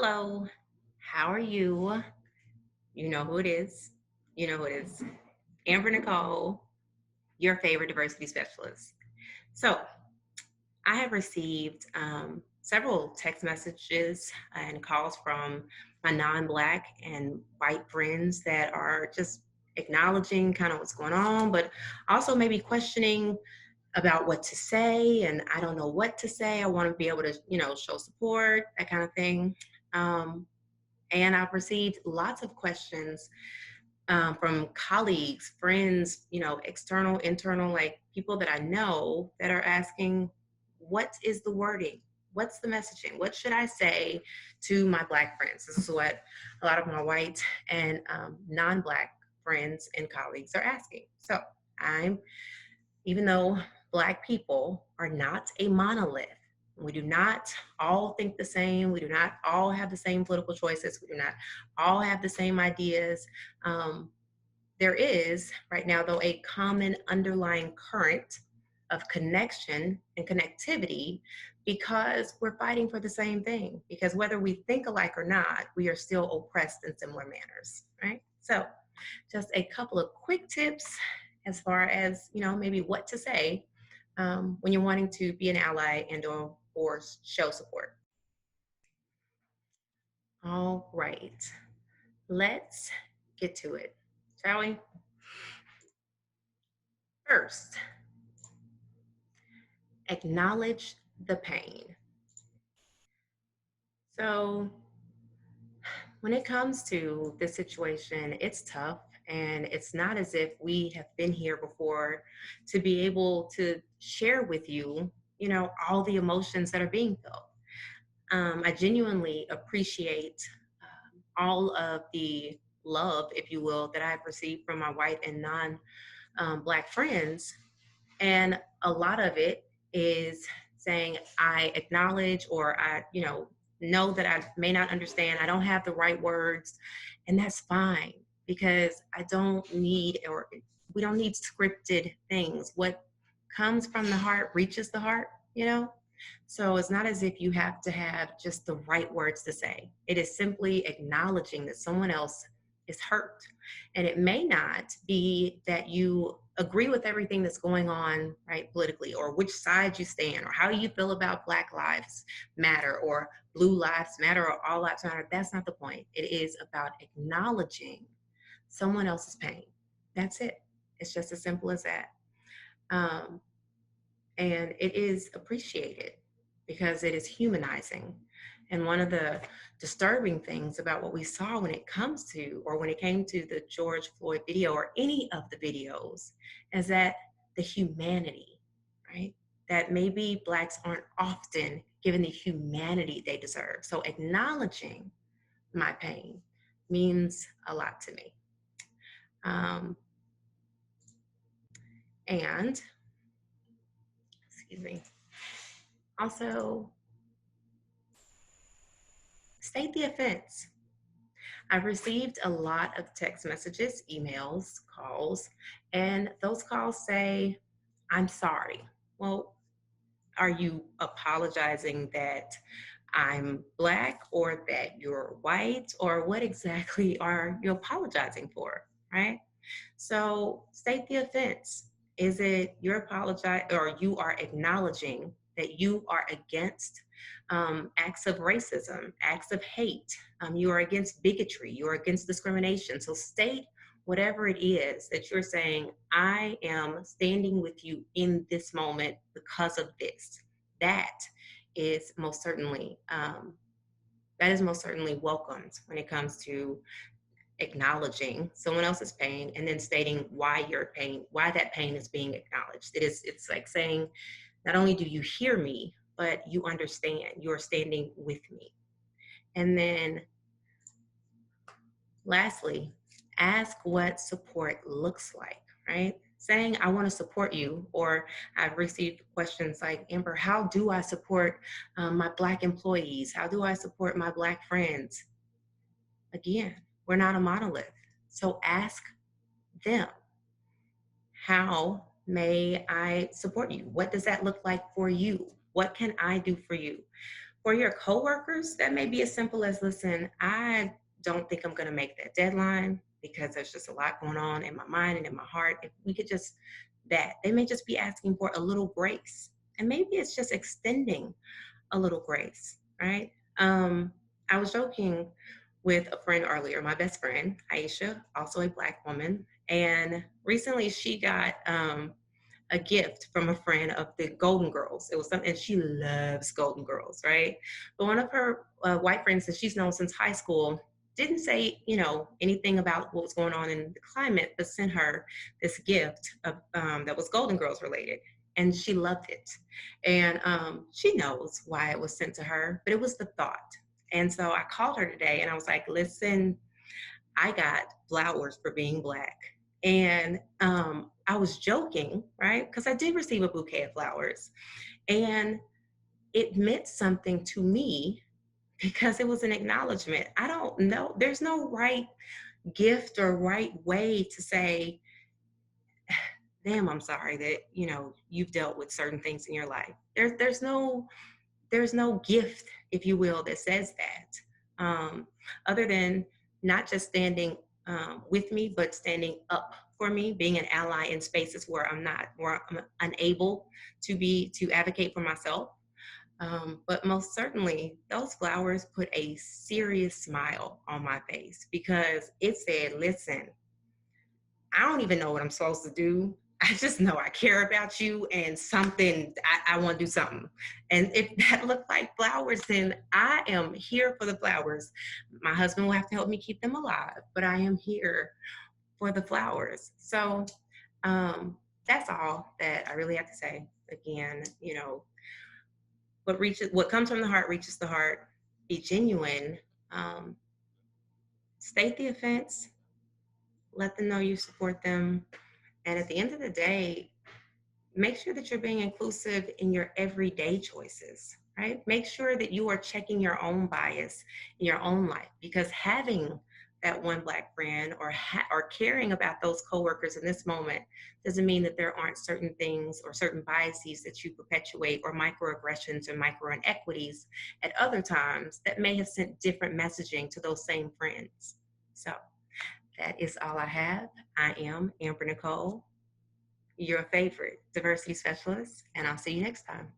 Hello, how are you? You know who it is. You know who it is. Amber Nicole, your favorite diversity specialist. So, I have received several text messages and calls from my non Black and white friends that are just acknowledging kind of what's going on, but also maybe questioning about what to say. And I don't know what to say. I want to be able to, show support, that kind of thing. Um, and I've received lots of questions from colleagues, friends, external, internal, like people that I know that are asking, what is the wording? What's the messaging? What should I say to my Black friends? This is what a lot of my white and non Black friends and colleagues are asking. So I'm even though Black people are not a monolith, we do not all think the same. We do not all have the same political choices. We do not all have the same ideas. Um, there is, right now, though, a common underlying current of connection and connectivity because we're fighting for the same thing. Because whether we think alike or not, we are still oppressed in similar manners, right? So, just a couple of quick tips as far as maybe what to say when you're wanting to be an ally and or show support. All right, let's get to it, shall we? First, acknowledge the pain. So when it comes to this situation, it's tough, and it's not as if we have been here before to be able to share with you, all the emotions that are being felt. I genuinely appreciate all of the love, if you will, that I've received from my white and non Black friends. And a lot of it is saying, I acknowledge, or I, know that I may not understand. I don't have the right words. And that's fine because I don't need, or we don't need scripted things. What comes from the heart reaches the heart, you know? So it's not as if you have to have just the right words to say. It is simply acknowledging that someone else is hurt. And it may not be that you agree with everything that's going on, right, politically, or which side you stand, or how you feel about Black Lives Matter, or Blue Lives Matter, or All Lives Matter. That's not the point. It is about acknowledging someone else's pain. That's it. It's just as simple as that. Um, and it is appreciated because it is humanizing. And one of the disturbing things about what we saw when it comes to, or when it came to the George Floyd video or any of the videos, is that the humanity, right? That maybe Blacks aren't often given the humanity they deserve. So acknowledging my pain means a lot to me. And, excuse me, also state the offense. I've received a lot of text messages, emails, calls, and those calls say, I'm sorry. Well, are you apologizing that I'm Black or that you're white, or what exactly are you apologizing for, right? So state the offense. Is it you're apologize, or you are acknowledging that you are against acts of racism, acts of hate, you are against bigotry, you are against discrimination. So state whatever it is that you're saying, I am standing with you in this moment because of this. That is most certainly welcomed when it comes to acknowledging someone else's pain and then stating why that pain is being acknowledged. It's like saying, not only do you hear me, but you understand, you're standing with me. And then lastly, ask what support looks like, right? Saying, I want to support you, or I've received questions like, Amber, how do I support my Black employees? How do I support my Black friends? Again, we're not a monolith. So ask them, how may I support you? What does that look like for you? What can I do for you? For your coworkers, that may be as simple as, listen, I don't think I'm going to make that deadline because there's just a lot going on in my mind and in my heart. If we could just that, they may just be asking for a little grace. And maybe it's just extending a little grace, right? Um, I was joking with a friend earlier, my best friend, Aisha, also a Black woman. And recently she got a gift from a friend of the Golden Girls. It was something, and she loves Golden Girls, right? But one of her white friends that she's known since high school didn't say, anything about what was going on in the climate, but sent her this gift that was Golden Girls related. And she loved it. And she knows why it was sent to her, but it was the thought. And so I called her today and I was like, listen, I got flowers for being Black. And I was joking, right? Because I did receive a bouquet of flowers. And it meant something to me because it was an acknowledgement. I don't know. There's no right gift or right way to say, damn, I'm sorry that, you've dealt with certain things in your life. There's no gift, if you will, that says that, other than not just standing with me, but standing up for me, being an ally in spaces where I'm unable to advocate for myself. But most certainly, those flowers put a serious smile on my face because it said, listen, I don't even know what I'm supposed to do. I just know I care about you and something, I want to do something. And if that looked like flowers, then I am here for the flowers. My husband will have to help me keep them alive, but I am here for the flowers. So that's all that I really have to say. Again, what comes from the heart reaches the heart. Be genuine. Um, State the offense. Let them know you support them. And at the end of the day, make sure that you're being inclusive in your everyday choices, right? Make sure that you are checking your own bias in your own life because having that one Black friend or caring about those coworkers in this moment doesn't mean that there aren't certain things or certain biases that you perpetuate or microaggressions or micro inequities at other times that may have sent different messaging to those same friends. So that is all I have. I am Amber Nicole, your favorite diversity specialist, and I'll see you next time.